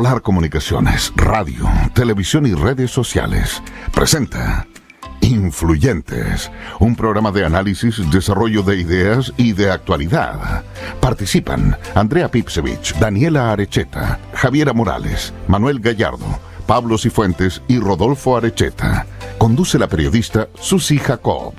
Polar Comunicaciones, radio, televisión y redes sociales presenta Influyentes, un programa de análisis, desarrollo de ideas y de actualidad. Participan Andrea Pipsevich, Daniela Arecheta, Javiera Morales, Manuel Gallardo, Pablo Cifuentes y Rodolfo Arecheta. Conduce la periodista Susi Jacob.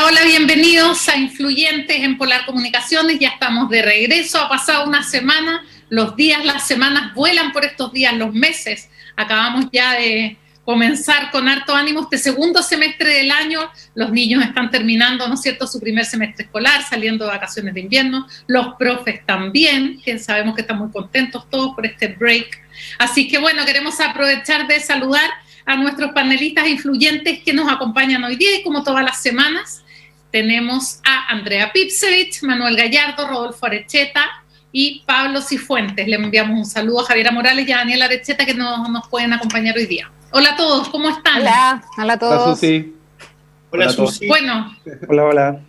Hola, bienvenidos a Influyentes en Polar Comunicaciones. Ya estamos de regreso. Ha pasado una semana, los días, las semanas vuelan por estos días, los meses. Acabamos ya de comenzar con harto ánimo este segundo semestre del año. Los niños están terminando, ¿no es cierto?, su primer semestre escolar, saliendo de vacaciones de invierno. Los profes también, que sabemos que están muy contentos todos por este break. Así que bueno, queremos aprovechar de saludar a nuestros panelistas influyentes que nos acompañan hoy día, y como todas las semanas tenemos a Andrea Pipsevich, Manuel Gallardo, Rodolfo Arecheta y Pablo Cifuentes. Le enviamos un saludo a Javiera Morales y a Daniela Arecheta, que nos pueden acompañar hoy día. Hola a todos, ¿cómo están? Hola a todos. Hola, Susi. Hola, Susi. Bueno, hola.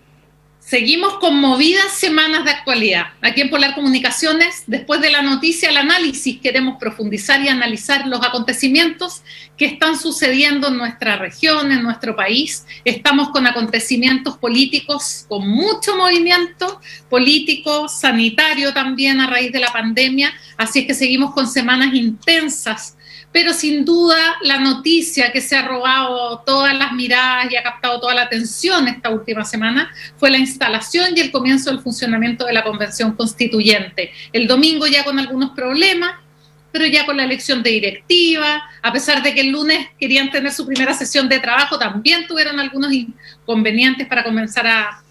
Seguimos con movidas semanas de actualidad. Aquí en Polar Comunicaciones, después de la noticia, el análisis, queremos profundizar y analizar los acontecimientos que están sucediendo en nuestra región, en nuestro país. Estamos con acontecimientos políticos, con mucho movimiento político, sanitario también a raíz de la pandemia. Así es que seguimos con semanas intensas. Pero sin duda la noticia que se ha robado todas las miradas y ha captado toda la atención esta última semana fue la instalación y el comienzo del funcionamiento de la Convención Constituyente. El domingo ya con algunos problemas, pero ya con la elección de directiva, a pesar de que el lunes querían tener su primera sesión de trabajo, también tuvieron algunos inconvenientes para comenzar a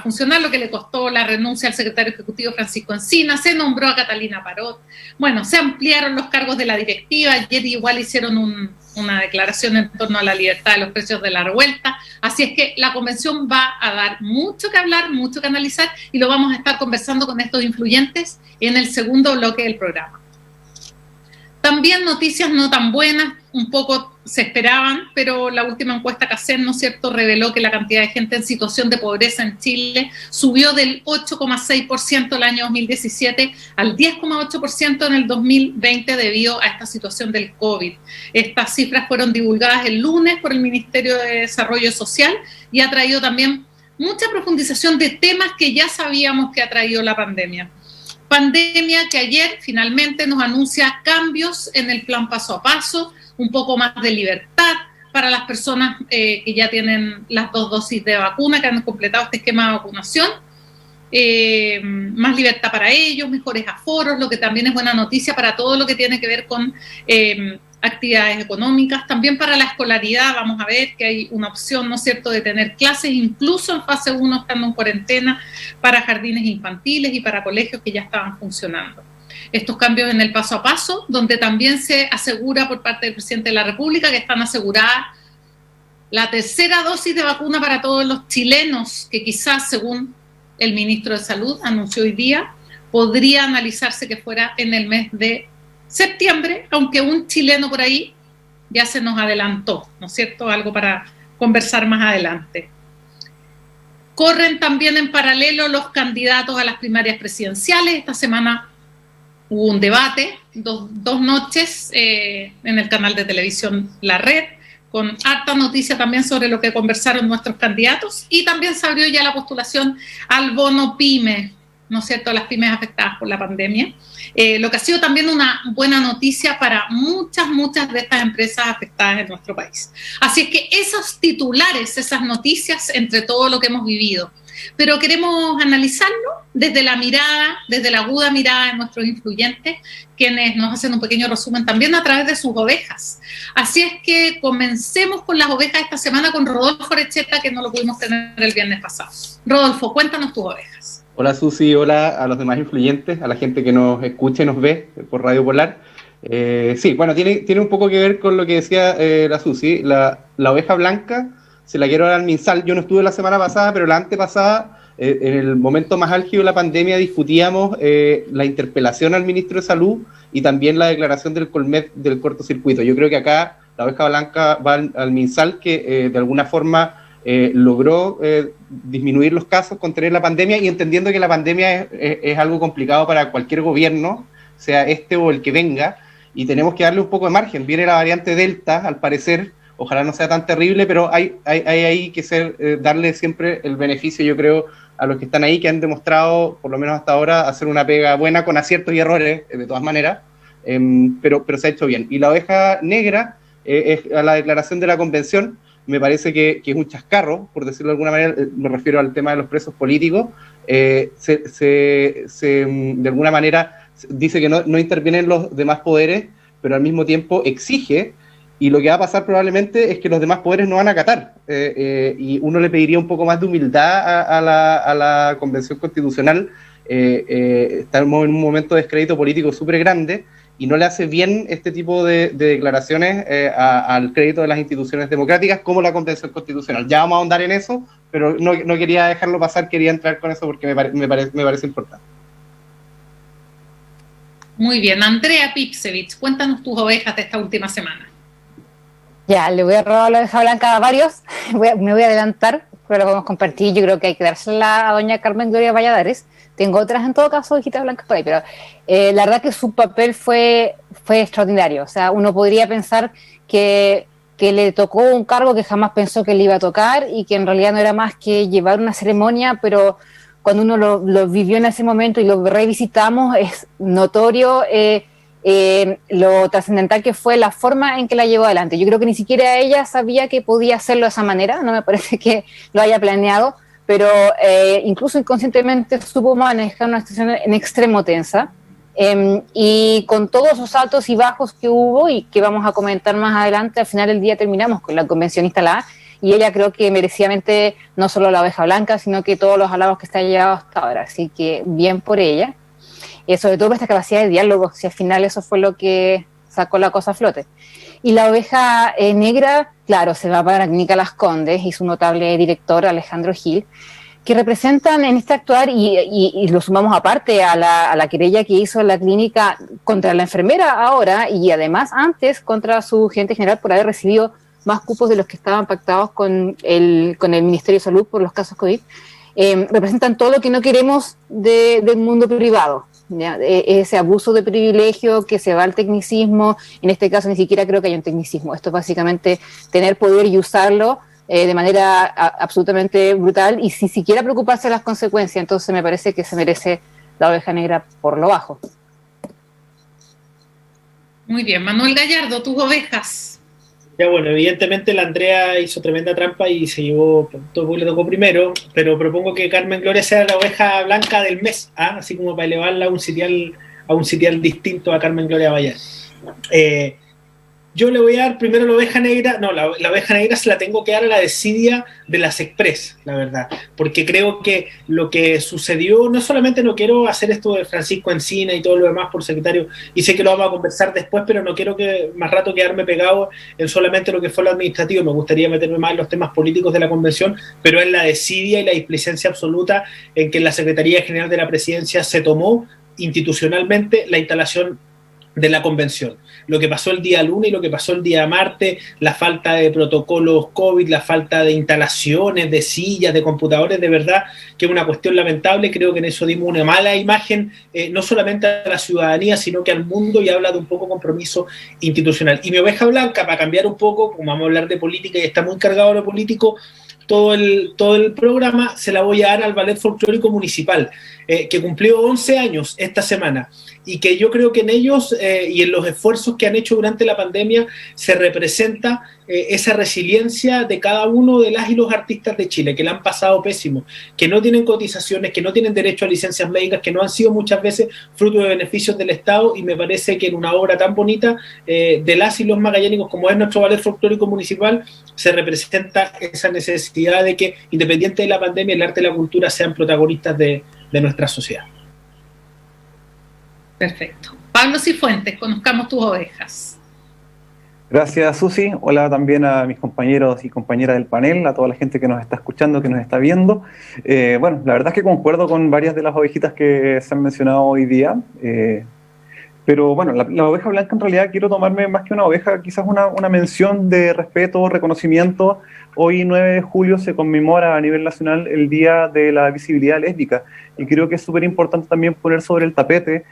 funcionar, lo que le costó la renuncia al secretario ejecutivo Francisco Encina. Se nombró a Catalina Parot. Bueno, se ampliaron los cargos de la directiva. Ayer igual hicieron una declaración en torno a la libertad de los precios de la revuelta. Así es que la convención va a dar mucho que hablar, mucho que analizar, y lo vamos a estar conversando con estos influyentes en el segundo bloque del programa. También noticias no tan buenas, un poco se esperaban, pero la última encuesta CACEN, ¿no es cierto?, reveló que la cantidad de gente en situación de pobreza en Chile subió del 8,6% el año 2017 al 10,8% en el 2020 debido a esta situación del COVID. Estas cifras fueron divulgadas el lunes por el Ministerio de Desarrollo Social y ha traído también mucha profundización de temas que ya sabíamos que ha traído la pandemia. Pandemia que ayer finalmente nos anuncia cambios en el plan paso a paso, un poco más de libertad para las personas que ya tienen las 2 dosis de vacuna, que han completado este esquema de vacunación, más libertad para ellos, mejores aforos, lo que también es buena noticia para todo lo que tiene que ver con actividades económicas. También para la escolaridad vamos a ver que hay una opción, ¿no es cierto?, de tener clases incluso en fase 1 estando en cuarentena para jardines infantiles y para colegios que ya estaban funcionando. Estos cambios en el paso a paso, donde también se asegura por parte del presidente de la República que están aseguradas la tercera dosis de vacuna para todos los chilenos, que quizás, según el ministro de Salud anunció hoy día, podría analizarse que fuera en el mes de septiembre, aunque un chileno por ahí ya se nos adelantó, ¿no es cierto?, algo para conversar más adelante. Corren también en paralelo los candidatos a las primarias presidenciales. Esta semana hubo un debate, dos noches en el canal de televisión La Red, con harta noticia también sobre lo que conversaron nuestros candidatos, y también se abrió ya la postulación al bono PYME, ¿no es cierto?, las pymes afectadas por la pandemia, lo que ha sido también una buena noticia para muchas de estas empresas afectadas en nuestro país. Así es que esos titulares, esas noticias, entre todo lo que hemos vivido, pero queremos analizarlo desde la mirada, desde la aguda mirada de nuestros influyentes, quienes nos hacen un pequeño resumen también a través de sus ovejas. Así es que comencemos con las ovejas esta semana con Rodolfo Arecheta, que no lo pudimos tener el viernes pasado. Rodolfo, cuéntanos tus ovejas. Hola, Susi, hola a los demás influyentes, a la gente que nos escucha y nos ve por Radio Polar. Sí, bueno, tiene un poco que ver con lo que decía la Susi. La oveja blanca se la quiero dar al MinSal. Yo no estuve la semana pasada, pero la antepasada, en el momento más álgido de la pandemia, discutíamos la interpelación al ministro de Salud y también la declaración del Colmet del cortocircuito. Yo creo que acá la oveja blanca va al MinSal, que de alguna forma logró disminuir los casos, contener la pandemia, y entendiendo que la pandemia es algo complicado para cualquier gobierno, sea este o el que venga, y tenemos que darle un poco de margen. Viene la variante Delta, al parecer, ojalá no sea tan terrible, pero hay que darle siempre el beneficio, yo creo, a los que están ahí, que han demostrado, por lo menos hasta ahora, hacer una pega buena con aciertos y errores, de todas maneras, pero se ha hecho bien. Y la oveja negra, a la declaración de la convención, me parece que es un chascarro, por decirlo de alguna manera, me refiero al tema de los presos políticos, de alguna manera dice que no intervienen los demás poderes, pero al mismo tiempo exige, y lo que va a pasar probablemente es que los demás poderes no van a acatar, y uno le pediría un poco más de humildad a la Convención Constitucional. Estamos en un momento de descrédito político súper grande, y no le hace bien este tipo de declaraciones al crédito de las instituciones democráticas como la Convención Constitucional. Ya vamos a ahondar en eso, pero no quería dejarlo pasar, quería entrar con eso porque me parece importante. Muy bien, Andrea Pipsevich, cuéntanos tus ovejas de esta última semana. Ya, le voy a robar la oveja blanca a varios, me voy a adelantar, pero lo podemos compartir. Yo creo que hay que dársela a doña Carmen Gloria Valladares. Tengo otras en todo caso, ovejitas blancas por ahí, pero la verdad que su papel fue extraordinario. O sea, uno podría pensar que le tocó un cargo que jamás pensó que le iba a tocar, y que en realidad no era más que llevar una ceremonia, pero cuando uno lo vivió en ese momento y lo revisitamos, es notorio lo trascendental que fue la forma en que la llevó adelante. Yo creo que ni siquiera ella sabía que podía hacerlo de esa manera, no me parece que lo haya planeado, pero incluso inconscientemente supo manejar una situación en extremo tensa, y con todos esos altos y bajos que hubo y que vamos a comentar más adelante, al final del día terminamos con la convencionista La, y ella creo que merecidamente no solo la oveja blanca, sino que todos los halagos que está llevado hasta ahora, así que bien por ella. Sobre todo por esta capacidad de diálogo, si al final eso fue lo que sacó la cosa a flote. Y la oveja negra, claro, se va para Clínica Las Condes y su notable director Alejandro Gil, que representan en este actuar, y lo sumamos aparte a la querella que hizo la clínica contra la enfermera ahora, y además antes contra su gerente general por haber recibido más cupos de los que estaban pactados con el Ministerio de Salud por los casos COVID. Representan todo lo que no queremos del mundo privado, ¿ya? Ese abuso de privilegio que se va al tecnicismo. En este caso ni siquiera creo que haya un tecnicismo, esto es básicamente tener poder y usarlo de manera absolutamente brutal, y sin siquiera preocuparse de las consecuencias. Entonces me parece que se merece la oveja negra por lo bajo. Muy bien, Manuel Gallardo, tus ovejas. Ya, bueno, evidentemente la Andrea hizo tremenda trampa y se llevó todo porque le tocó primero, pero propongo que Carmen Gloria sea la oveja blanca del mes, así como para elevarla a un sitial distinto a Carmen Gloria Vallar. Yo le voy a dar primero la oveja negra. No, la oveja negra se la tengo que dar a la desidia de las Express, la verdad, porque creo que lo que sucedió, no solamente no quiero hacer esto de Francisco Encina y todo lo demás por secretario, y sé que lo vamos a conversar después, pero no quiero que más rato quedarme pegado en solamente lo que fue lo administrativo. Me gustaría meterme más en los temas políticos de la convención, pero es la desidia y la displicencia absoluta en que la Secretaría General de la Presidencia se tomó institucionalmente la instalación de la convención. Lo que pasó el día lunes y lo que pasó el día martes, la falta de protocolos COVID, la falta de instalaciones, de sillas, de computadores, de verdad que es una cuestión lamentable. Creo que en eso dimos una mala imagen, no solamente a la ciudadanía, sino que al mundo, y habla de un poco compromiso institucional. Y mi oveja blanca, para cambiar un poco, como vamos a hablar de política y está muy cargado de lo político, todo el programa se la voy a dar al Ballet Folclórico Municipal, que cumplió 11 años esta semana, y que yo creo que en ellos y en los esfuerzos que han hecho durante la pandemia se representa esa resiliencia de cada uno de las y los artistas de Chile, que la han pasado pésimo, que no tienen cotizaciones, que no tienen derecho a licencias médicas, que no han sido muchas veces fruto de beneficios del Estado, y me parece que en una obra tan bonita de las y los magallánicos como es nuestro Ballet Folclórico Municipal se representa esa necesidad de que, independiente de la pandemia, el arte y la cultura sean protagonistas de nuestra sociedad. Perfecto. Pablo Cifuentes, conozcamos tus ovejas. Gracias, Susi. Hola también a mis compañeros y compañeras del panel, a toda la gente que nos está escuchando, que nos está viendo. Bueno, la verdad es que concuerdo con varias de las ovejitas que se han mencionado hoy día. Pero bueno, la oveja blanca en realidad quiero tomarme más que una oveja, quizás una mención de respeto, reconocimiento. Hoy 9 de julio se conmemora a nivel nacional el Día de la Visibilidad Lésbica y creo que es súper importante también poner sobre el tapete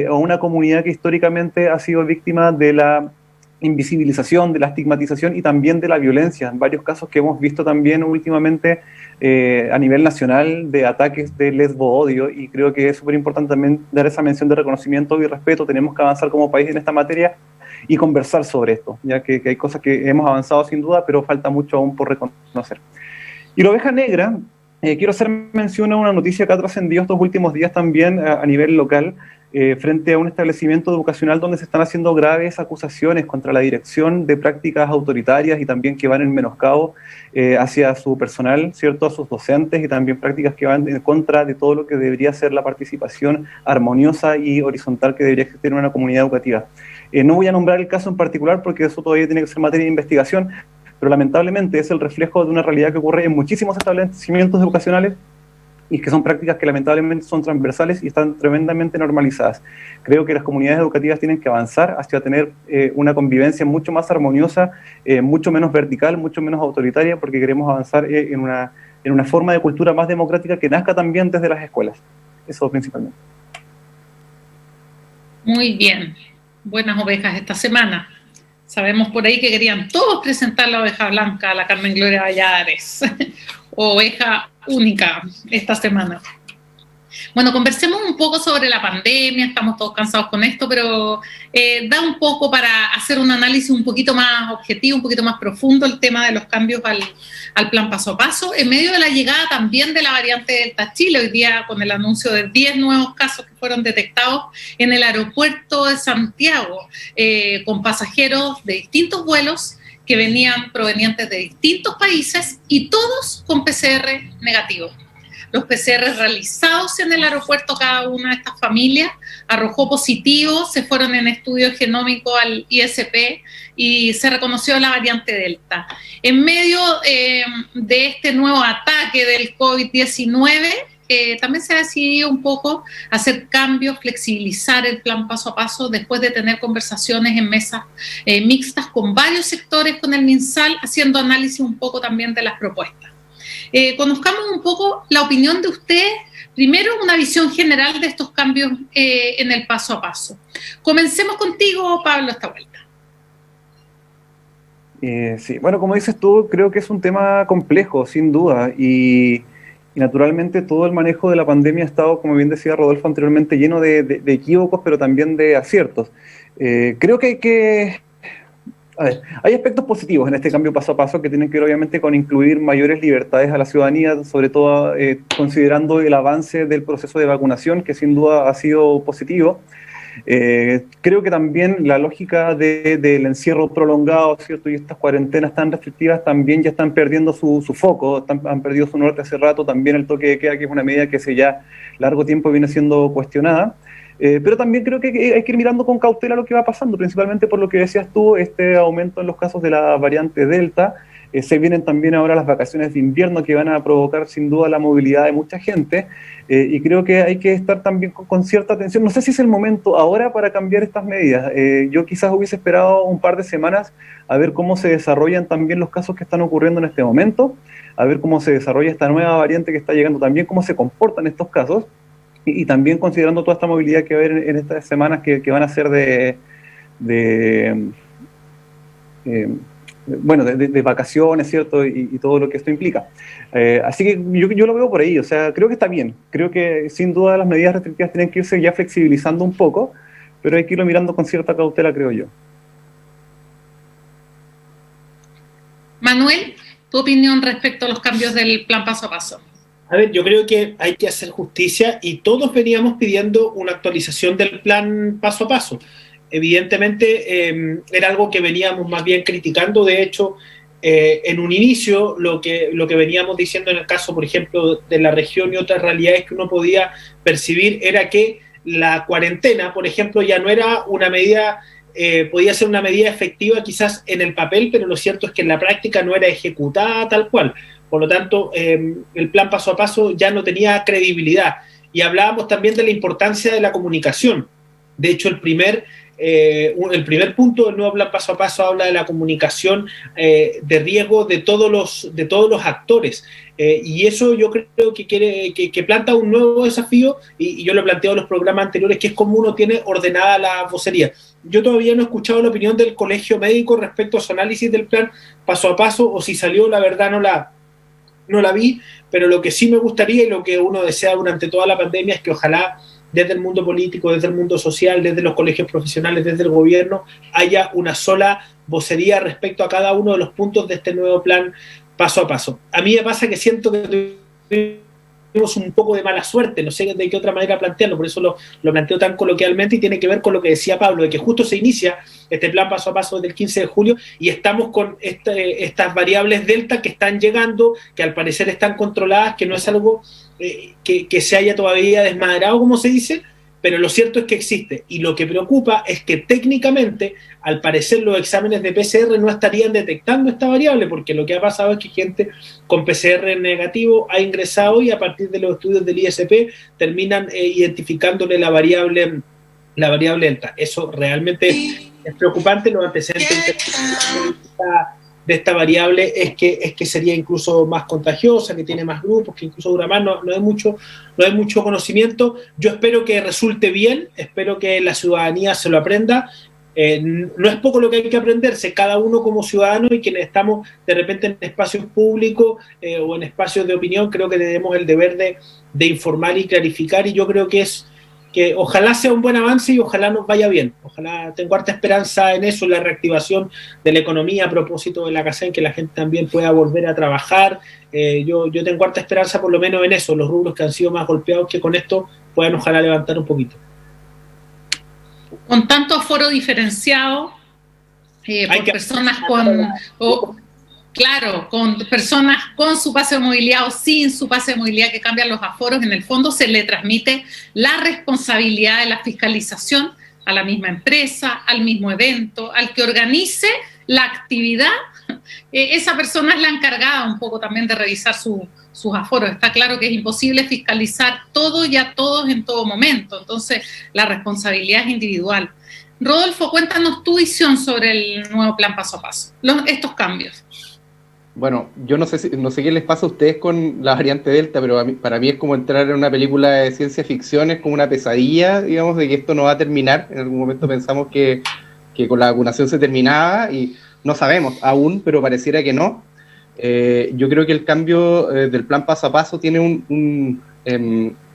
a una comunidad que históricamente ha sido víctima de la invisibilización, de la estigmatización y también de la violencia. En varios casos que hemos visto también últimamente a nivel nacional de ataques de lesbo-odio, y creo que es súper importante también dar esa mención de reconocimiento y respeto. Tenemos que avanzar como país en esta materia y conversar sobre esto, ya que hay cosas que hemos avanzado sin duda, pero falta mucho aún por reconocer. Y la oveja negra, quiero hacer mención a una noticia que ha trascendido estos últimos días también a nivel local, frente a un establecimiento educacional donde se están haciendo graves acusaciones contra la dirección de prácticas autoritarias y también que van en menoscabo hacia su personal, ¿cierto?, a sus docentes, y también prácticas que van en contra de todo lo que debería ser la participación armoniosa y horizontal que debería existir en una comunidad educativa. No voy a nombrar el caso en particular porque eso todavía tiene que ser materia de investigación, pero lamentablemente es el reflejo de una realidad que ocurre en muchísimos establecimientos educacionales y que son prácticas que lamentablemente son transversales y están tremendamente normalizadas. Creo que las comunidades educativas tienen que avanzar hacia tener una convivencia mucho más armoniosa, mucho menos vertical, mucho menos autoritaria, porque queremos avanzar en una forma de cultura más democrática que nazca también desde las escuelas. Eso principalmente. Muy bien, buenas ovejas esta semana. Sabemos por ahí que querían todos presentar la oveja blanca a la Carmen Gloria Valladares, oveja única esta semana. Bueno, conversemos un poco sobre la pandemia, estamos todos cansados con esto, pero da un poco para hacer un análisis un poquito más objetivo, un poquito más profundo el tema de los cambios al plan paso a paso, en medio de la llegada también de la variante Delta a Chile, hoy día con el anuncio de 10 nuevos casos que fueron detectados en el aeropuerto de Santiago, con pasajeros de distintos vuelos que venían provenientes de distintos países y todos con PCR negativo. Los PCR realizados en el aeropuerto, cada una de estas familias arrojó positivo, se fueron en estudio genómico al ISP y se reconoció la variante Delta. En medio de este nuevo ataque del COVID-19, también se ha decidido un poco hacer cambios, flexibilizar el plan paso a paso después de tener conversaciones en mesas mixtas con varios sectores, con el MinSal, haciendo análisis un poco también de las propuestas. Conozcamos un poco la opinión de ustedes. Primero, una visión general de estos cambios en el paso a paso. Comencemos contigo, Pablo, esta vuelta. Sí, bueno, como dices tú, creo que es un tema complejo, sin duda, y naturalmente todo el manejo de la pandemia ha estado, como bien decía Rodolfo anteriormente, lleno de equívocos, pero también de aciertos. Creo que hay aspectos positivos en este cambio paso a paso que tienen que ver obviamente con incluir mayores libertades a la ciudadanía, sobre todo considerando el avance del proceso de vacunación, que sin duda ha sido positivo. Creo que también la lógica del encierro prolongado, ¿cierto?, y estas cuarentenas tan restrictivas también ya están perdiendo su foco, han perdido su norte hace rato. También el toque de queda, que es una medida que hace ya largo tiempo viene siendo cuestionada. Pero también creo que hay que ir mirando con cautela lo que va pasando, principalmente por lo que decías tú, este aumento en los casos de la variante Delta. Se vienen también ahora las vacaciones de invierno que van a provocar sin duda la movilidad de mucha gente, y creo que hay que estar también con cierta atención. No sé si es el momento ahora para cambiar estas medidas. Yo quizás hubiese esperado un par de semanas a ver cómo se desarrollan también los casos que están ocurriendo en este momento, a ver cómo se desarrolla esta nueva variante que está llegando también, cómo se comportan estos casos, y también considerando toda esta movilidad que va a haber en estas semanas que van a ser de vacaciones, ¿cierto? Y todo lo que esto implica. Así que yo lo veo por ahí, o sea, creo que está bien. Creo que sin duda las medidas restrictivas tienen que irse ya flexibilizando un poco, pero hay que irlo mirando con cierta cautela, creo yo. Manuel, tu opinión respecto a los cambios del plan paso a paso. A ver, yo creo que hay que hacer justicia y todos veníamos pidiendo una actualización del plan paso a paso. Evidentemente era algo que veníamos más bien criticando. De hecho, en un inicio lo que veníamos diciendo en el caso, por ejemplo, de la región y otras realidades que uno podía percibir era que la cuarentena, por ejemplo, ya no era una medida, podía ser una medida efectiva quizás en el papel, pero lo cierto es que en la práctica no era ejecutada tal cual. Por lo tanto, el plan paso a paso ya no tenía credibilidad. Y hablábamos también de la importancia de la comunicación. De hecho, el primer punto del nuevo plan paso a paso habla de la comunicación de riesgo de todos los actores. Y eso yo creo que planta un nuevo desafío, y yo lo he planteado en los programas anteriores, que es cómo uno tiene ordenada la vocería. Yo todavía no he escuchado la opinión del Colegio Médico respecto a su análisis del plan paso a paso, o si salió, la verdad no la vi, pero lo que sí me gustaría y lo que uno desea durante toda la pandemia es que ojalá desde el mundo político, desde el mundo social, desde los colegios profesionales, desde el gobierno, haya una sola vocería respecto a cada uno de los puntos de este nuevo plan paso a paso. A mí me pasa que siento que tuvimos un poco de mala suerte, no sé de qué otra manera plantearlo, por eso lo planteo tan coloquialmente, y tiene que ver con lo que decía Pablo, de que justo se inicia este plan paso a paso desde el 15 de julio y estamos con estas variables delta que están llegando, que al parecer están controladas, que no es algo que se haya todavía desmadrado, como se dice, pero lo cierto es que existe, y lo que preocupa es que técnicamente, al parecer, los exámenes de PCR no estarían detectando esta variable, porque lo que ha pasado es que gente con PCR negativo ha ingresado y a partir de los estudios del ISP terminan identificándole la variable delta. Eso realmente es preocupante. Los antecedentes de esta variable es que sería incluso más contagiosa, que tiene más grupos, que incluso dura más, no hay mucho conocimiento. Yo espero que resulte bien, espero que la ciudadanía se lo aprenda. No es poco lo que hay que aprenderse, cada uno como ciudadano y quienes estamos de repente en espacios públicos o en espacios de opinión, creo que tenemos el deber de informar y clarificar, y yo creo que ojalá sea un buen avance y ojalá nos vaya bien. Ojalá, tengo harta esperanza en eso, en la reactivación de la economía a propósito de la casa, en que la gente también pueda volver a trabajar. Yo tengo harta esperanza por lo menos en eso, los rubros que han sido más golpeados, que con esto puedan ojalá levantar un poquito. Con tanto aforo diferenciado, por personas con personas con su pase de movilidad o sin su pase de movilidad, que cambian los aforos, en el fondo se le transmite la responsabilidad de la fiscalización a la misma empresa, al mismo evento, al que organice la actividad. Esa persona es la encargada un poco también de revisar sus aforos. Está claro que es imposible fiscalizar todo y a todos en todo momento, entonces la responsabilidad es individual. Rodolfo, cuéntanos tu visión sobre el nuevo plan paso a paso, estos cambios. Bueno, yo no sé qué les pasa a ustedes con la variante Delta, pero para mí es como entrar en una película de ciencia ficción, es como una pesadilla, digamos, de que esto no va a terminar. En algún momento pensamos que con la vacunación se terminaba y no sabemos aún, pero pareciera que no. Yo creo que el cambio del plan paso a paso tiene un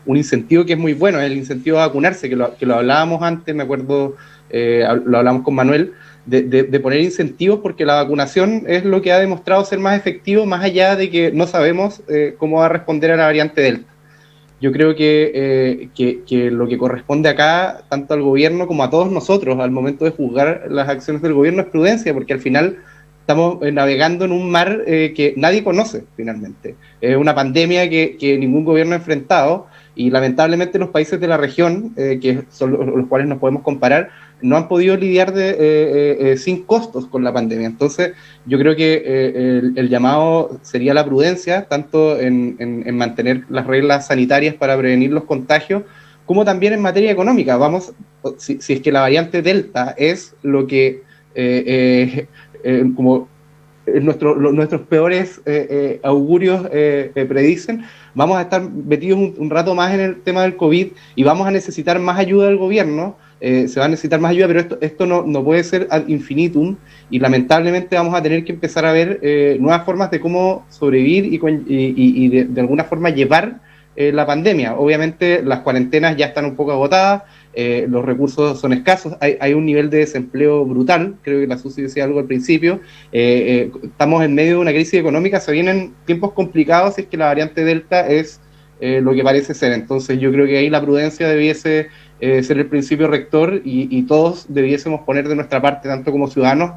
incentivo que es muy bueno, es el incentivo a vacunarse, que lo hablábamos antes, me acuerdo, lo hablamos con Manuel, de poner incentivos, porque la vacunación es lo que ha demostrado ser más efectivo, más allá de que no sabemos cómo va a responder a la variante Delta. Yo creo que lo que corresponde acá, tanto al gobierno como a todos nosotros, al momento de juzgar las acciones del gobierno, es prudencia, porque al final estamos navegando en un mar que nadie conoce, finalmente. Es una pandemia que ningún gobierno ha enfrentado, y lamentablemente los países de la región, que son los cuales nos podemos comparar, no han podido lidiar sin costos con la pandemia. Entonces, yo creo que el llamado sería la prudencia, tanto en mantener las reglas sanitarias para prevenir los contagios, como también en materia económica. Si es que la variante Delta es lo que como nuestros peores augurios predicen, vamos a estar metidos un rato más en el tema del COVID y vamos a necesitar más ayuda del gobierno. Se va a necesitar más ayuda, pero esto no puede ser ad infinitum, y lamentablemente vamos a tener que empezar a ver nuevas formas de cómo sobrevivir y de alguna forma llevar la pandemia. Obviamente las cuarentenas ya están un poco agotadas, los recursos son escasos, hay un nivel de desempleo brutal, creo que la Susi decía algo al principio, estamos en medio de una crisis económica, se vienen tiempos complicados si es que la variante Delta es lo que parece ser. Entonces yo creo que ahí la prudencia debiese ser el principio rector, y todos debiésemos poner de nuestra parte, tanto como ciudadanos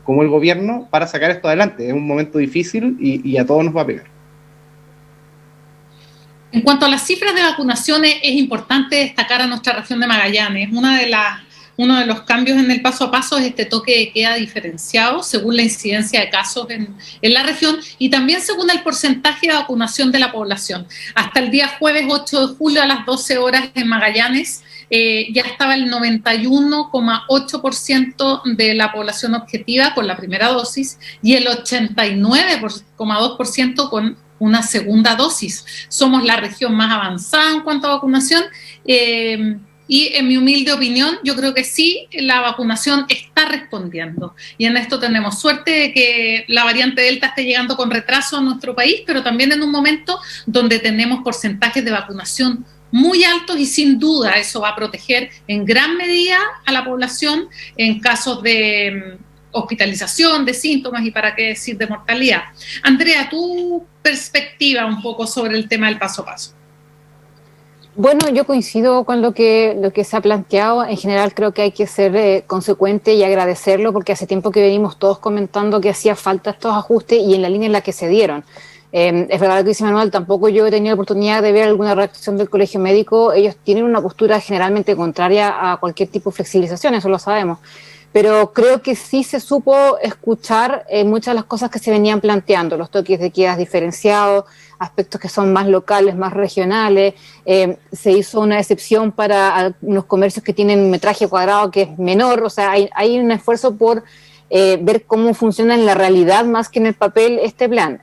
como el gobierno, para sacar esto adelante. Es un momento difícil y a todos nos va a pegar. En cuanto a las cifras de vacunaciones, es importante destacar a nuestra región de Magallanes. Uno de los cambios en el paso a paso es este toque de queda diferenciado según la incidencia de casos en la región, y también según el porcentaje de vacunación de la población. Hasta el día jueves 8 de julio a las 12 horas en Magallanes ya estaba el 91,8% de la población objetiva con la primera dosis y el 89,2% con una segunda dosis. Somos la región más avanzada en cuanto a vacunación. Y en mi humilde opinión, yo creo que sí, la vacunación está respondiendo. Y en esto tenemos suerte de que la variante Delta esté llegando con retraso a nuestro país, pero también en un momento donde tenemos porcentajes de vacunación muy altos y sin duda eso va a proteger en gran medida a la población en casos de hospitalización, de síntomas y para qué decir de mortalidad. Andrea, tu perspectiva un poco sobre el tema del paso a paso. Bueno, yo coincido con lo que se ha planteado. En general creo que hay que ser consecuente y agradecerlo porque hace tiempo que venimos todos comentando que hacía falta estos ajustes y en la línea en la que se dieron. Es verdad lo que dice Manuel, tampoco yo he tenido la oportunidad de ver alguna reacción del Colegio Médico. Ellos tienen una postura generalmente contraria a cualquier tipo de flexibilización, eso lo sabemos. Pero creo que sí se supo escuchar muchas de las cosas que se venían planteando, los toques de quedas diferenciados, aspectos que son más locales, más regionales. Se hizo una excepción para unos comercios que tienen un metraje cuadrado que es menor. O sea, hay un esfuerzo por ver cómo funciona en la realidad más que en el papel este plan.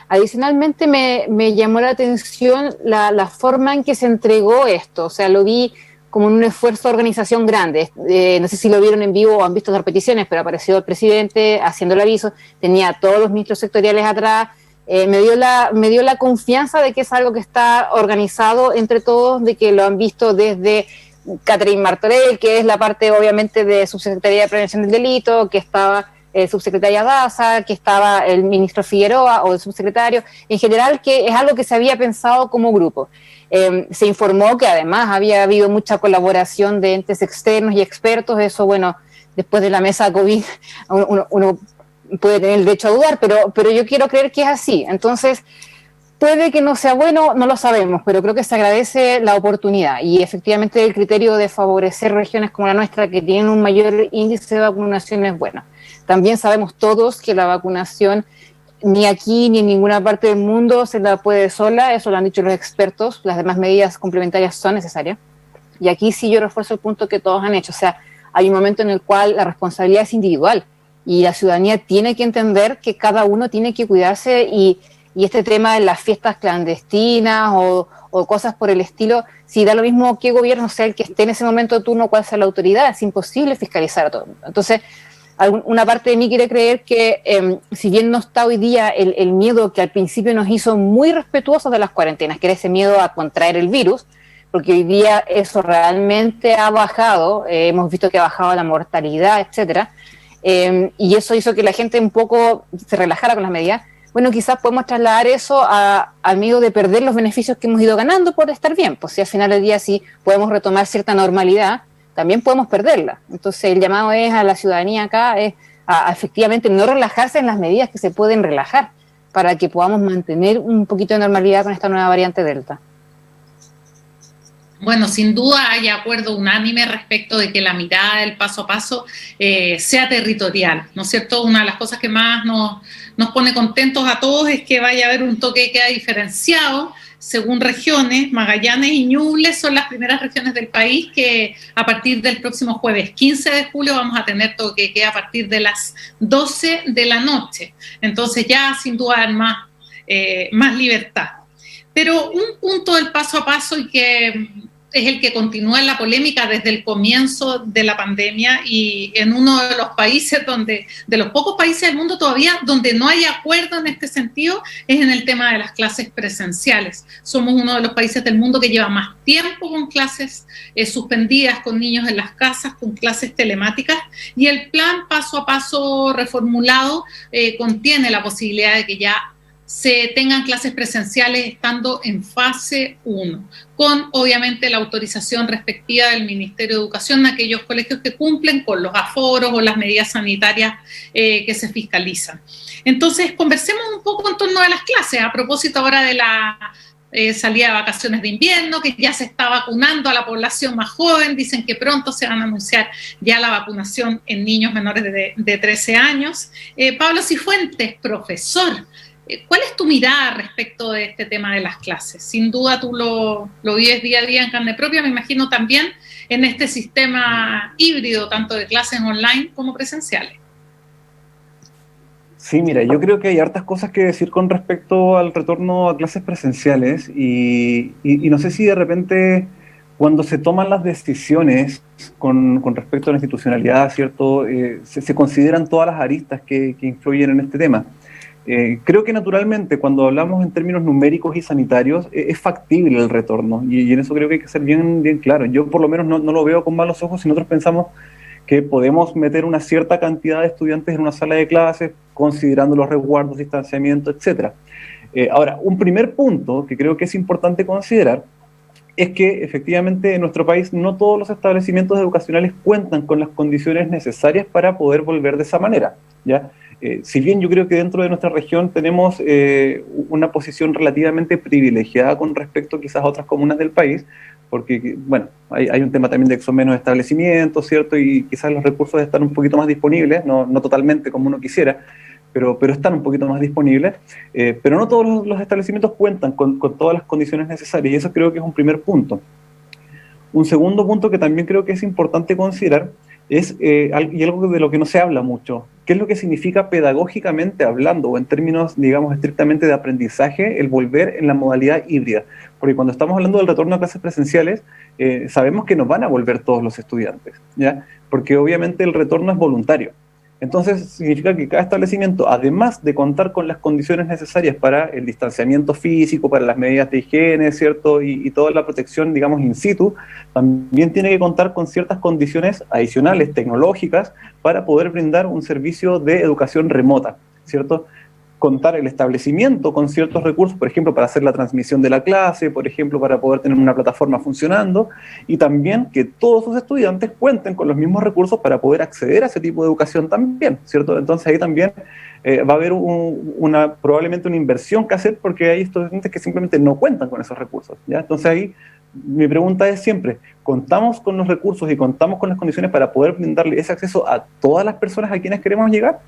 Adicionalmente me llamó la atención la forma en que se entregó esto. O sea, lo vi como un esfuerzo de organización grande. No sé si lo vieron en vivo o han visto las repeticiones, pero apareció el presidente haciendo el aviso, tenía a todos los ministros sectoriales atrás. Me dio la confianza de que es algo que está organizado entre todos, de que lo han visto desde Catherine Martorell, que es la parte obviamente de Subsecretaría de Prevención del Delito, que estaba subsecretaria Daza, que estaba el ministro Figueroa o el subsecretario, en general que es algo que se había pensado como grupo. Se informó que además había habido mucha colaboración de entes externos y expertos. Eso, bueno, después de la mesa COVID uno puede tener el derecho a dudar, pero yo quiero creer que es así. Entonces, puede que no sea bueno, no lo sabemos, pero creo que se agradece la oportunidad y efectivamente el criterio de favorecer regiones como la nuestra que tienen un mayor índice de vacunación es bueno. También sabemos todos que la vacunación ni aquí ni en ninguna parte del mundo se la puede sola, eso lo han dicho los expertos, las demás medidas complementarias son necesarias. Y aquí sí yo refuerzo el punto que todos han hecho, o sea, hay un momento en el cual la responsabilidad es individual y la ciudadanía tiene que entender que cada uno tiene que cuidarse y este tema de las fiestas clandestinas o cosas por el estilo, si da lo mismo qué gobierno sea el que esté en ese momento de turno, cuál sea la autoridad, es imposible fiscalizar a todo el mundo. Entonces, una parte de mí quiere creer que si bien no está hoy día el miedo que al principio nos hizo muy respetuosos de las cuarentenas, que era ese miedo a contraer el virus, porque hoy día eso realmente ha bajado, hemos visto que ha bajado la mortalidad, etcétera, y eso hizo que la gente un poco se relajara con las medidas. Bueno, quizás podemos trasladar eso al miedo de perder los beneficios que hemos ido ganando por estar bien, pues si al final del día sí podemos retomar cierta normalidad, también podemos perderla. Entonces el llamado es a la ciudadanía acá, es a efectivamente no relajarse en las medidas que se pueden relajar para que podamos mantener un poquito de normalidad con esta nueva variante Delta. Bueno, sin duda hay acuerdo unánime respecto de que la mirada del paso a paso sea territorial, ¿no es cierto? Una de las cosas que más nos pone contentos a todos es que vaya a haber un toque de queda diferenciado según regiones. Magallanes y Ñuble son las primeras regiones del país que a partir del próximo jueves 15 de julio vamos a tener toque de queda a partir de las 12 de la noche. Entonces ya sin duda hay más libertad. Pero un punto del paso a paso y que es el que continúa en la polémica desde el comienzo de la pandemia y en uno de los países de los pocos países del mundo todavía donde no hay acuerdo en este sentido, es en el tema de las clases presenciales. Somos uno de los países del mundo que lleva más tiempo con clases suspendidas, con niños en las casas, con clases telemáticas, y el plan paso a paso reformulado contiene la posibilidad de que ya se tengan clases presenciales estando en fase 1, con obviamente la autorización respectiva del Ministerio de Educación en aquellos colegios que cumplen con los aforos o las medidas sanitarias que se fiscalizan. Entonces, conversemos un poco en torno a las clases, a propósito ahora de la salida de vacaciones de invierno, que ya se está vacunando a la población más joven, dicen que pronto se van a anunciar ya la vacunación en niños menores de 13 años. Pablo Cifuentes, profesor, ¿Cuál es tu mirada respecto de este tema de las clases? Sin duda tú lo vives día a día en carne propia, me imagino también en este sistema híbrido, tanto de clases online como presenciales. Sí, mira, yo creo que hay hartas cosas que decir con respecto al retorno a clases presenciales y no sé si de repente cuando se toman las decisiones con respecto a la institucionalidad, ¿cierto? Se consideran todas las aristas que influyen en este tema. Creo que naturalmente cuando hablamos en términos numéricos y sanitarios es factible el retorno y en eso creo que hay que ser bien claro. Yo por lo menos no lo veo con malos ojos si nosotros pensamos que podemos meter una cierta cantidad de estudiantes en una sala de clases considerando los resguardos, distanciamiento, etc. Ahora, un primer punto que creo que es importante considerar es que efectivamente en nuestro país no todos los establecimientos educacionales cuentan con las condiciones necesarias para poder volver de esa manera, ¿ya? Si bien yo creo que dentro de nuestra región tenemos una posición relativamente privilegiada con respecto quizás a otras comunas del país, porque, bueno, hay un tema también de que son menos establecimientos, ¿cierto? Y quizás los recursos están un poquito más disponibles, no totalmente como uno quisiera, pero están un poquito más disponibles, pero no todos los establecimientos cuentan con todas las condiciones necesarias, y eso creo que es un primer punto. Un segundo punto que también creo que es importante considerar es, y algo de lo que no se habla mucho, qué es lo que significa pedagógicamente hablando, o en términos, digamos, estrictamente de aprendizaje, el volver en la modalidad híbrida. Porque cuando estamos hablando del retorno a clases presenciales, sabemos que no van a volver todos los estudiantes, ¿ya? Porque obviamente el retorno es voluntario. Entonces, significa que cada establecimiento, además de contar con las condiciones necesarias para el distanciamiento físico, para las medidas de higiene, ¿cierto? Y toda la protección, digamos, in situ, también tiene que contar con ciertas condiciones adicionales, tecnológicas, para poder brindar un servicio de educación remota, ¿cierto? Contar el establecimiento con ciertos recursos, por ejemplo, para hacer la transmisión de la clase, por ejemplo, para poder tener una plataforma funcionando, y también que todos sus estudiantes cuenten con los mismos recursos para poder acceder a ese tipo de educación también, ¿cierto? Entonces ahí también va a haber probablemente una inversión que hacer porque hay estudiantes que simplemente no cuentan con esos recursos, ¿ya? Entonces ahí mi pregunta es siempre, ¿contamos con los recursos y contamos con las condiciones para poder brindarle ese acceso a todas las personas a quienes queremos llegar?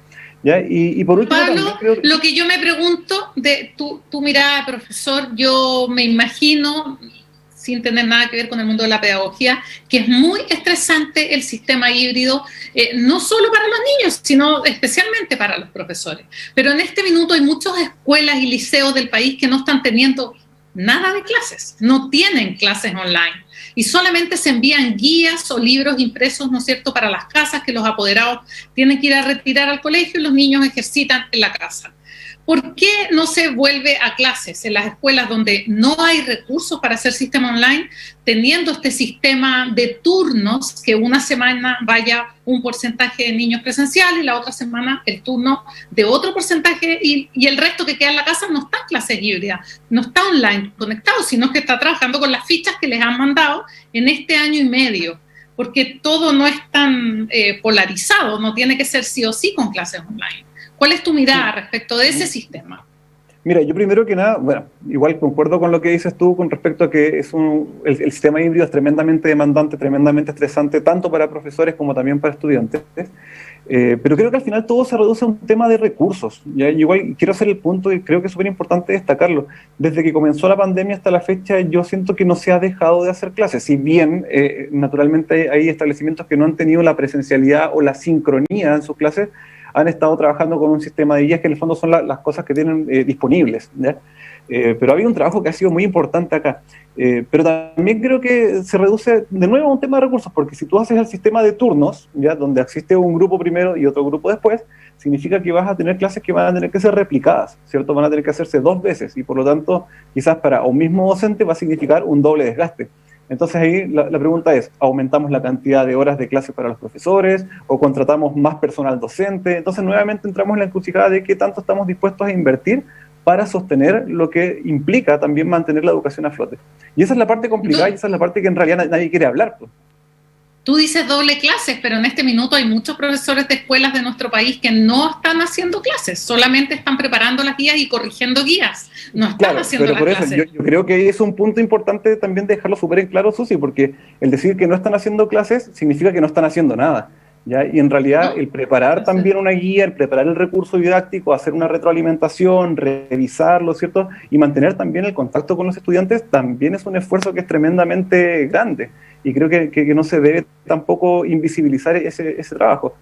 ¿Ya? Y por último, Pablo, lo que yo me pregunto de tu mirada, profesor, yo me imagino, sin tener nada que ver con el mundo de la pedagogía, que es muy estresante el sistema híbrido, no solo para los niños, sino especialmente para los profesores. Pero en este minuto hay muchas escuelas y liceos del país que no están teniendo nada de clases, no tienen clases online y solamente se envían guías o libros impresos, ¿no es cierto?, para las casas que los apoderados tienen que ir a retirar al colegio y los niños ejercitan en la casa. ¿Por qué no se vuelve a clases en las escuelas donde no hay recursos para hacer sistema online, teniendo este sistema de turnos, que una semana vaya un porcentaje de niños presenciales y la otra semana el turno de otro porcentaje y el resto que queda en la casa no está en clases híbridas, no está online conectado, sino que está trabajando con las fichas que les han mandado en este año y medio? Porque todo no es tan polarizado, no tiene que ser sí o sí con clases online. ¿Cuál es tu mirada respecto de ese sistema? Mira, yo primero que nada, bueno, igual concuerdo con lo que dices tú con respecto a que el sistema híbrido es tremendamente demandante, tremendamente estresante, tanto para profesores como también para estudiantes, pero creo que al final todo se reduce a un tema de recursos, ¿ya? Igual quiero hacer el punto y creo que es súper importante destacarlo. Desde que comenzó la pandemia hasta la fecha, yo siento que no se ha dejado de hacer clases, si bien naturalmente hay establecimientos que no han tenido la presencialidad o la sincronía en sus clases, han estado trabajando con un sistema de guías que en el fondo son las cosas que tienen disponibles, ¿ya? Pero había un trabajo que ha sido muy importante acá. Pero también creo que se reduce de nuevo a un tema de recursos, porque si tú haces el sistema de turnos, ¿ya?, donde existe un grupo primero y otro grupo después, significa que vas a tener clases que van a tener que ser replicadas, ¿cierto? Van a tener que hacerse 2 veces y por lo tanto quizás para un mismo docente va a significar un doble desgaste. Entonces ahí la pregunta es, ¿aumentamos la cantidad de horas de clase para los profesores o contratamos más personal docente? Entonces nuevamente entramos en la encrucijada de qué tanto estamos dispuestos a invertir para sostener lo que implica también mantener la educación a flote. Y esa es la parte complicada y esa es la parte que en realidad nadie quiere hablar, pues. Tú dices doble clases, pero en este minuto hay muchos profesores de escuelas de nuestro país que no están haciendo clases, solamente están preparando las guías y corrigiendo guías, no están haciendo las clases. Pero por eso yo creo que es un punto importante también dejarlo súper en claro, Susi, porque el decir que no están haciendo clases significa que no están haciendo nada. ¿ya? Y en realidad el preparar también una guía, el preparar el recurso didáctico, hacer una retroalimentación, revisarlo, ¿cierto? Y mantener también el contacto con los estudiantes también es un esfuerzo que es tremendamente grande. Y creo que no se debe tampoco invisibilizar ese trabajo.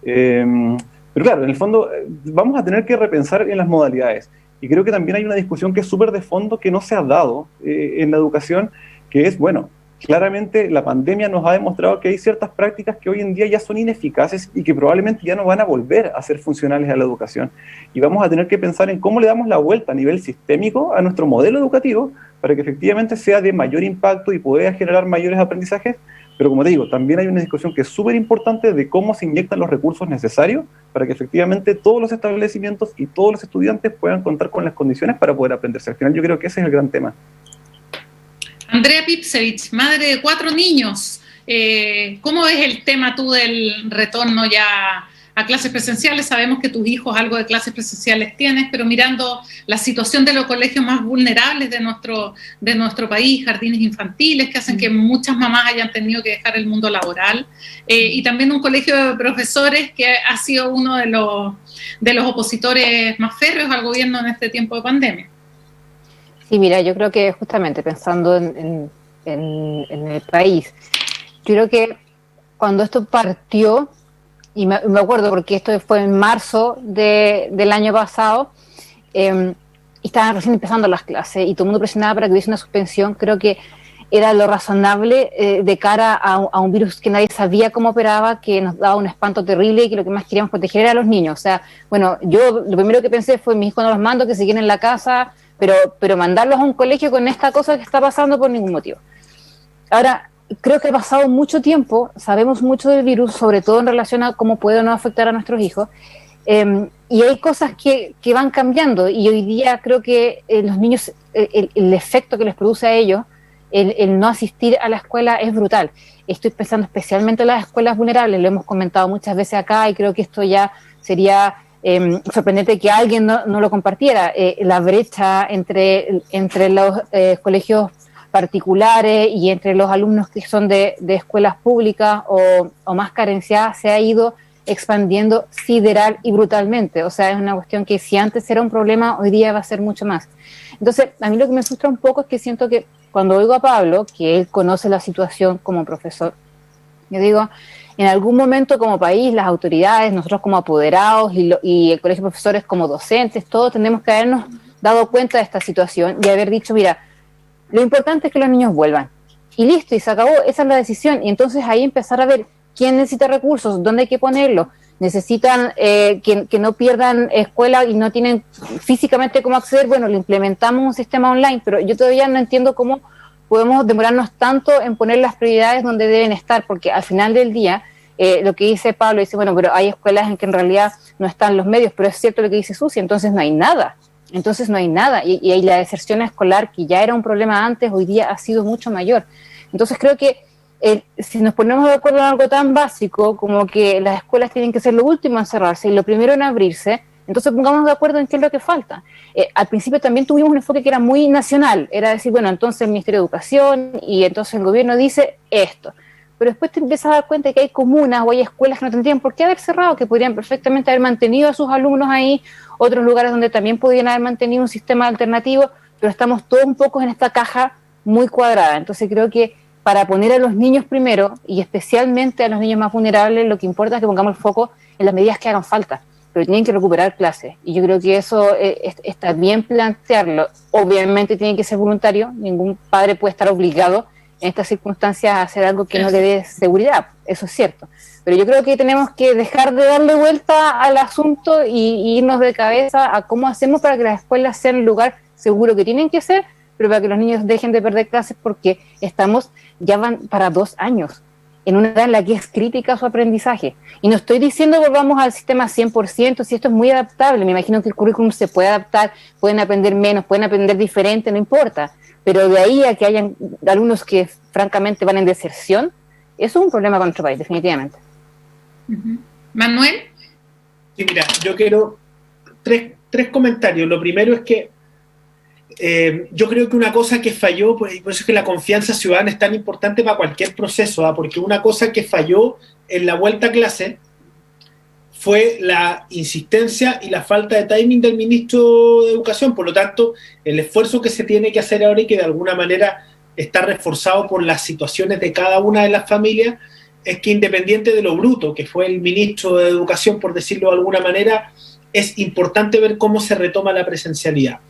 Pero claro, en el fondo vamos a tener que repensar en las modalidades. Y creo que también hay una discusión que es súper de fondo que no se ha dado en la educación, que es, bueno, claramente la pandemia nos ha demostrado que hay ciertas prácticas que hoy en día ya son ineficaces y que probablemente ya no van a volver a ser funcionales a la educación. Y vamos a tener que pensar en cómo le damos la vuelta a nivel sistémico a nuestro modelo educativo para que efectivamente sea de mayor impacto y pueda generar mayores aprendizajes. Pero como te digo, también hay una discusión que es súper importante de cómo se inyectan los recursos necesarios para que efectivamente todos los establecimientos y todos los estudiantes puedan contar con las condiciones para poder aprenderse. Al final yo creo que ese es el gran tema. Andrea Pipsevich, madre de 4 niños, ¿cómo es el tema tú del retorno ya a clases presenciales? Sabemos que tus hijos algo de clases presenciales tienes, pero mirando la situación de los colegios más vulnerables de nuestro país, jardines infantiles que hacen que muchas mamás hayan tenido que dejar el mundo laboral, y también un colegio de profesores que ha sido uno de los opositores más férreos al gobierno en este tiempo de pandemia. Sí, mira, yo creo que justamente pensando en el país, yo creo que cuando esto partió, y me acuerdo porque esto fue en marzo del año pasado, y estaban recién empezando las clases y todo el mundo presionaba para que hubiese una suspensión, creo que era lo razonable de cara a un virus que nadie sabía cómo operaba, que nos daba un espanto terrible y que lo que más queríamos proteger era a los niños. O sea, bueno, yo lo primero que pensé fue, mis hijos no los mando, que se queden en la casa, pero mandarlos a un colegio con esta cosa que está pasando por ningún motivo. Ahora, creo que ha pasado mucho tiempo, sabemos mucho del virus, sobre todo en relación a cómo puede o no afectar a nuestros hijos, y hay cosas que van cambiando, y hoy día creo que los niños, el efecto que les produce a ellos, el no asistir a la escuela es brutal. Estoy pensando especialmente en las escuelas vulnerables, lo hemos comentado muchas veces acá, y creo que esto ya sería sorprendente que alguien no lo compartiera. La brecha entre los colegios particulares y entre los alumnos que son de escuelas públicas o más carenciadas se ha ido expandiendo sideral y brutalmente. O sea, es una cuestión que si antes era un problema, hoy día va a ser mucho más. Entonces, a mí lo que me frustra un poco es que siento que cuando oigo a Pablo, que él conoce la situación como profesor, yo digo, en algún momento como país, las autoridades, nosotros como apoderados y el colegio de profesores como docentes, todos tenemos que habernos dado cuenta de esta situación y haber dicho, mira, lo importante es que los niños vuelvan. Y listo, y se acabó, esa es la decisión. Y entonces ahí empezar a ver quién necesita recursos, dónde hay que ponerlos. Necesitan que no pierdan escuela y no tienen físicamente cómo acceder. Bueno, le implementamos un sistema online, pero yo todavía no entiendo cómo podemos demorarnos tanto en poner las prioridades donde deben estar, porque al final del día, lo que dice Pablo, dice, bueno, pero hay escuelas en que en realidad no están los medios, pero es cierto lo que dice Susi, entonces no hay nada. Y la deserción escolar, que ya era un problema antes, hoy día ha sido mucho mayor. Entonces creo que si nos ponemos de acuerdo en algo tan básico como que las escuelas tienen que ser lo último en cerrarse y lo primero en abrirse, entonces pongamos de acuerdo en qué es lo que falta. Al principio también tuvimos un enfoque que era muy nacional, era decir, bueno, entonces el Ministerio de Educación y entonces el gobierno dice esto. Pero después te empiezas a dar cuenta de que hay comunas o hay escuelas que no tendrían por qué haber cerrado, que podrían perfectamente haber mantenido a sus alumnos ahí, otros lugares donde también podrían haber mantenido un sistema alternativo, pero estamos todos un poco en esta caja muy cuadrada. Entonces creo que para poner a los niños primero, y especialmente a los niños más vulnerables, lo que importa es que pongamos el foco en las medidas que hagan falta, pero tienen que recuperar clases. Y yo creo que eso está bien plantearlo. Obviamente tiene que ser voluntario, ningún padre puede estar obligado en estas circunstancias a hacer algo que no le dé seguridad, eso es cierto. Pero yo creo que tenemos que dejar de darle vuelta al asunto y irnos de cabeza a cómo hacemos para que las escuelas sean el lugar seguro que tienen que ser, pero para que los niños dejen de perder clases, porque ya van para 2 años, en una edad en la que es crítica su aprendizaje. Y no estoy diciendo que volvamos al sistema 100%, si esto es muy adaptable, me imagino que el currículum se puede adaptar, pueden aprender menos, pueden aprender diferente, no importa. Pero de ahí a que hayan alumnos que francamente van en deserción, eso es un problema con nuestro país, definitivamente. Manuel. Sí, mira, yo quiero tres comentarios. Lo primero es que yo creo que una cosa que falló, por eso es que la confianza ciudadana es tan importante para cualquier proceso, porque una cosa que falló en la vuelta a clase fue la insistencia y la falta de timing del ministro de Educación. Por lo tanto, el esfuerzo que se tiene que hacer ahora y que de alguna manera está reforzado por las situaciones de cada una de las familias, es que independiente de lo bruto que fue el ministro de Educación, por decirlo de alguna manera, es importante ver cómo se retoma la presencialidad.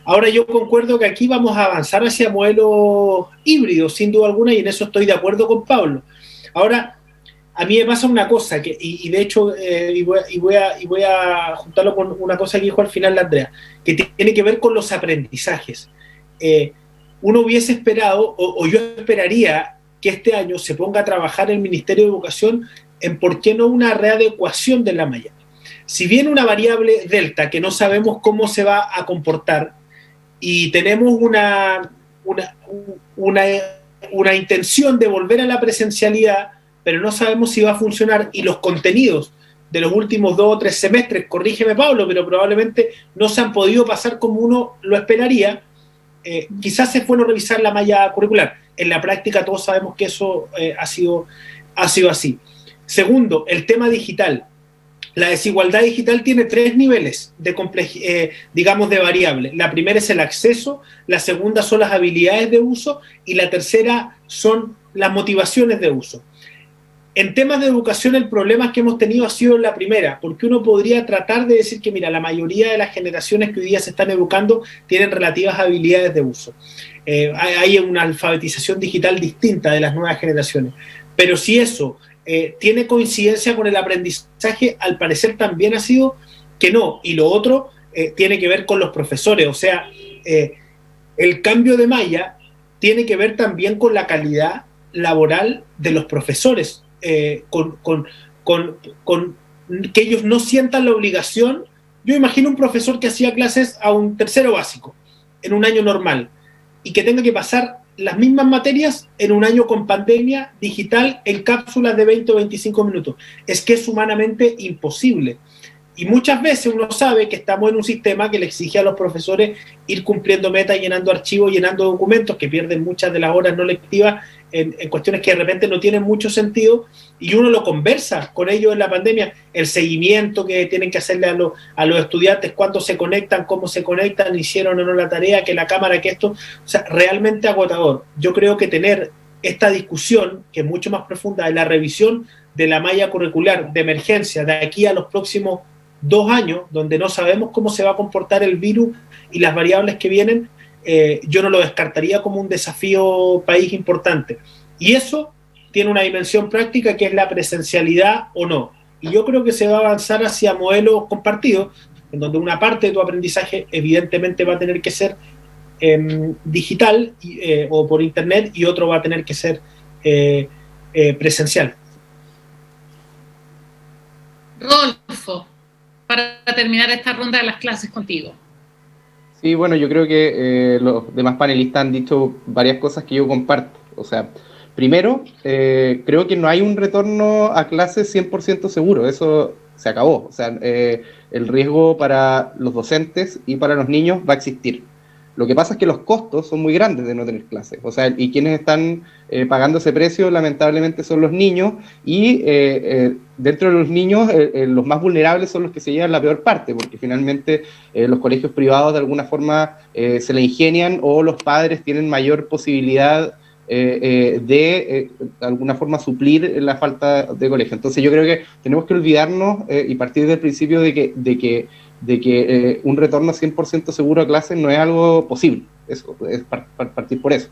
Ahora yo concuerdo que aquí vamos a avanzar hacia modelos híbridos, sin duda alguna, y en eso estoy de acuerdo con Pablo. Ahora, a mí me pasa una cosa, y de hecho, voy a juntarlo con una cosa que dijo al final la Andrea, que tiene que ver con los aprendizajes. Uno hubiese esperado, o yo esperaría, que este año se ponga a trabajar el Ministerio de Educación en por qué no una readecuación de la malla. Si bien una variable delta, que no sabemos cómo se va a comportar, y tenemos una intención de volver a la presencialidad, pero no sabemos si va a funcionar, y los contenidos de los últimos 2 o 3 semestres, corrígeme Pablo, pero probablemente no se han podido pasar como uno lo esperaría, quizás es bueno revisar la malla curricular. En la práctica todos sabemos que eso ha sido así. Segundo, el tema digital. La desigualdad digital tiene 3 niveles de digamos, de variables. La primera es el acceso, la segunda son las habilidades de uso y la tercera son las motivaciones de uso. En temas de educación el problema que hemos tenido ha sido la primera, porque uno podría tratar de decir que, mira, la mayoría de las generaciones que hoy día se están educando tienen relativas habilidades de uso. Hay una alfabetización digital distinta de las nuevas generaciones. Pero si eso tiene coincidencia con el aprendizaje, al parecer también ha sido que no. Y lo otro tiene que ver con los profesores. O sea, el cambio de malla tiene que ver también con la calidad laboral de los profesores, con que ellos no sientan la obligación. Yo imagino un profesor que hacía clases a un tercero básico en un año normal y que tenga que pasar las mismas materias en un año con pandemia digital en cápsulas de 20 o 25 minutos. Es que es humanamente imposible. Y muchas veces uno sabe que estamos en un sistema que le exige a los profesores ir cumpliendo metas, llenando archivos, llenando documentos, que pierden muchas de las horas no lectivas en cuestiones que de repente no tienen mucho sentido, y uno lo conversa con ellos en la pandemia, el seguimiento que tienen que hacerle a los estudiantes, cuándo se conectan, cómo se conectan, hicieron o no la tarea, que la cámara, que esto, o sea, realmente agotador. Yo creo que tener esta discusión, que es mucho más profunda, de la revisión de la malla curricular de emergencia de aquí a los próximos 2 años, donde no sabemos cómo se va a comportar el virus y las variables que vienen, yo no lo descartaría como un desafío país importante. Y eso tiene una dimensión práctica que es la presencialidad o no. Y yo creo que se va a avanzar hacia modelos compartidos, en donde una parte de tu aprendizaje evidentemente va a tener que ser digital o por internet, y otro va a tener que ser presencial. Rodolfo, para terminar esta ronda de las clases contigo. Sí, bueno, yo creo que los demás panelistas han dicho varias cosas que yo comparto. O sea, primero, creo que no hay un retorno a clases 100% seguro, eso se acabó. O sea, el riesgo para los docentes y para los niños va a existir. Lo que pasa es que los costos son muy grandes de no tener clases. O sea, y quienes están pagando ese precio, lamentablemente, son los niños, y dentro de los niños, los más vulnerables son los que se llevan la peor parte, porque finalmente los colegios privados de alguna forma se la ingenian, o los padres tienen mayor posibilidad de alguna forma suplir la falta de colegio. Entonces yo creo que tenemos que olvidarnos y partir del principio de que un retorno 100% seguro a clases no es algo posible. Eso es partir por eso.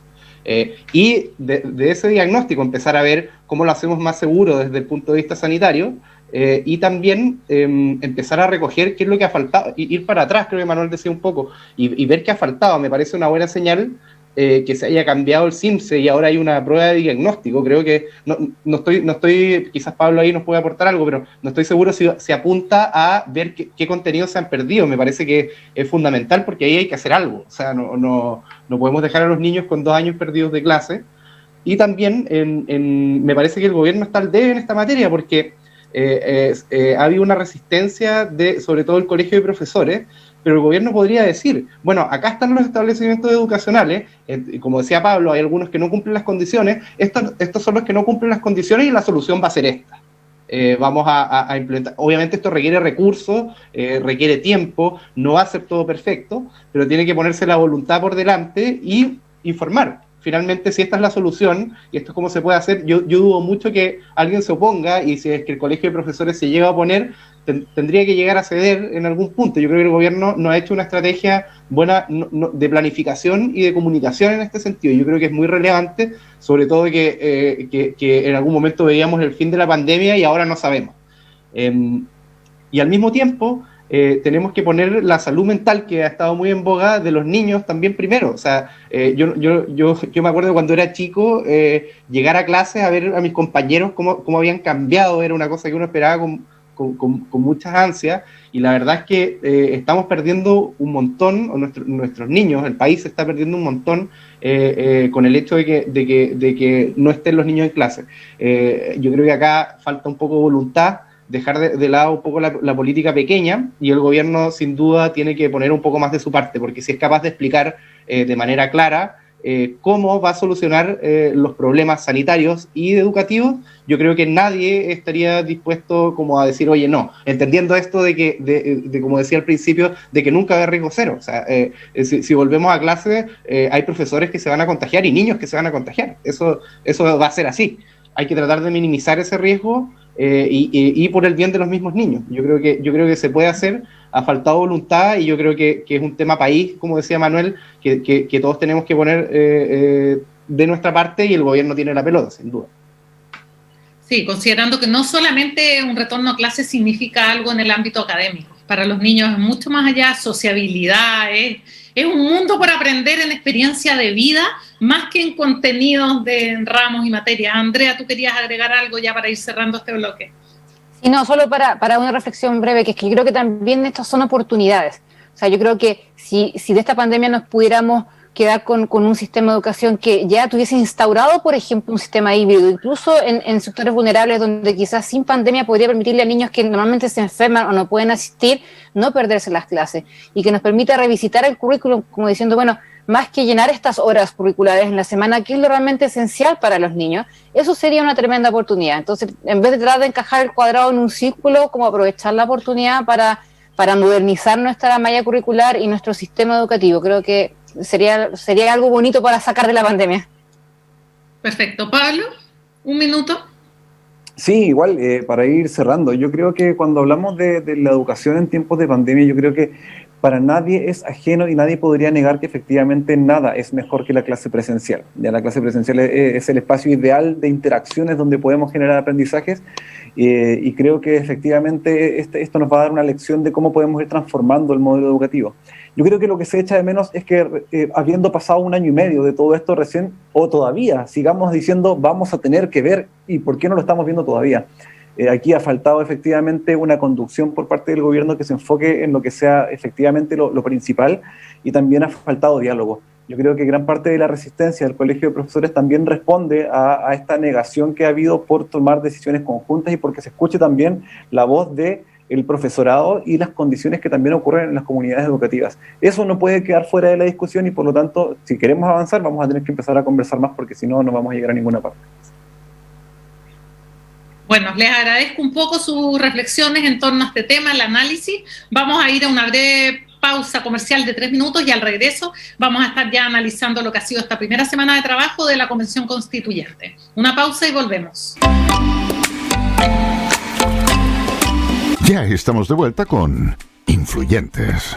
Y de ese diagnóstico empezar a ver cómo lo hacemos más seguro desde el punto de vista sanitario, y también empezar a recoger qué es lo que ha faltado, ir para atrás, creo que Manuel decía un poco, y ver qué ha faltado. Me parece una buena señal que se haya cambiado el CIMSE y ahora hay una prueba de diagnóstico. Creo que no estoy, quizás Pablo ahí nos puede aportar algo, pero no estoy seguro si se apunta a ver qué contenidos se han perdido. Me parece que es fundamental, porque ahí hay que hacer algo. O sea, no podemos dejar a los niños con 2 años perdidos de clase. Y también me parece que el gobierno está al debe en esta materia, porque ha habido una resistencia sobre todo el colegio de profesores, pero el gobierno podría decir, bueno, acá están los establecimientos educacionales, como decía Pablo, hay algunos que no cumplen las condiciones, estos son los que no cumplen las condiciones y la solución va a ser esta. vamos a implementar. Obviamente esto requiere recursos, requiere tiempo, no va a ser todo perfecto, pero tiene que ponerse la voluntad por delante y informar. Finalmente, si esta es la solución y esto es cómo se puede hacer, yo dudo mucho que alguien se oponga, y si es que el colegio de profesores se llega a oponer, tendría que llegar a ceder en algún punto. Yo creo que el gobierno no ha hecho una estrategia buena de planificación y de comunicación en este sentido. Yo creo que es muy relevante, sobre todo que en algún momento veíamos el fin de la pandemia y ahora no sabemos. Y al mismo tiempo, tenemos que poner la salud mental, que ha estado muy en boga, de los niños también primero. O sea, yo me acuerdo cuando era chico, llegar a clase a ver a mis compañeros cómo habían cambiado, era una cosa que uno esperaba con muchas ansias, y la verdad es que estamos perdiendo un montón, o nuestros niños, el país se está perdiendo un montón con el hecho de que no estén los niños en clase. Yo creo que acá falta un poco de voluntad, dejar de lado un poco la política pequeña, y el gobierno sin duda tiene que poner un poco más de su parte, porque si es capaz de explicar de manera clara cómo va a solucionar los problemas sanitarios y educativos, yo creo que nadie estaría dispuesto como a decir, oye, no, entendiendo esto de como decía al principio, de que nunca va a haber riesgo cero. O sea, si volvemos a clase, hay profesores que se van a contagiar y niños que se van a contagiar. Eso va a ser así. Hay que tratar de minimizar ese riesgo, y por el bien de los mismos niños. Yo creo que se puede hacer, ha faltado voluntad, y yo creo que es un tema país, como decía Manuel, que todos tenemos que poner de nuestra parte, y el gobierno tiene la pelota, sin duda. Sí, considerando que no solamente un retorno a clases significa algo en el ámbito académico, para los niños es mucho más allá, sociabilidad, es un mundo por aprender en experiencia de vida, más que en contenidos de ramos y materias. Andrea, ¿tú querías agregar algo ya para ir cerrando este bloque? Sí, no, solo para una reflexión breve, que es que yo creo que también estas son oportunidades. O sea, yo creo que si de esta pandemia nos pudiéramos quedar con un sistema de educación que ya tuviese instaurado, por ejemplo, un sistema híbrido, incluso en sectores vulnerables donde quizás sin pandemia podría permitirle a niños que normalmente se enferman o no pueden asistir, no perderse las clases, y que nos permita revisitar el currículum, como diciendo, bueno, más que llenar estas horas curriculares en la semana, ¿qué es lo realmente esencial para los niños? Eso sería una tremenda oportunidad. Entonces, en vez de tratar de encajar el cuadrado en un círculo, como aprovechar la oportunidad para modernizar nuestra malla curricular y nuestro sistema educativo. Creo que sería algo bonito para sacar de la pandemia. Perfecto. Pablo, un minuto. Sí, igual, para ir cerrando, yo creo que cuando hablamos de la educación en tiempos de pandemia, yo creo que para nadie es ajeno y nadie podría negar que efectivamente nada es mejor que la clase presencial. Ya la clase presencial es el espacio ideal de interacciones donde podemos generar aprendizajes, y creo que efectivamente esto nos va a dar una lección de cómo podemos ir transformando el modelo educativo. Yo creo que lo que se echa de menos es que habiendo pasado 1 año y medio de todo esto recién, o todavía, sigamos diciendo vamos a tener que ver, y por qué no lo estamos viendo todavía. Aquí ha faltado efectivamente una conducción por parte del gobierno que se enfoque en lo que sea efectivamente lo principal, y también ha faltado diálogo. Yo creo que gran parte de la resistencia del Colegio de Profesores también responde a esta negación que ha habido por tomar decisiones conjuntas, y porque se escuche también la voz del profesorado y las condiciones que también ocurren en las comunidades educativas. Eso no puede quedar fuera de la discusión, y por lo tanto, si queremos avanzar, vamos a tener que empezar a conversar más, porque si no, no vamos a llegar a ninguna parte. Bueno, les agradezco un poco sus reflexiones en torno a este tema, el análisis. Vamos a ir a una breve pausa comercial de 3 minutos, y al regreso vamos a estar ya analizando lo que ha sido esta primera semana de trabajo de la Convención Constituyente. Una pausa y volvemos. Ya estamos de vuelta con Influyentes.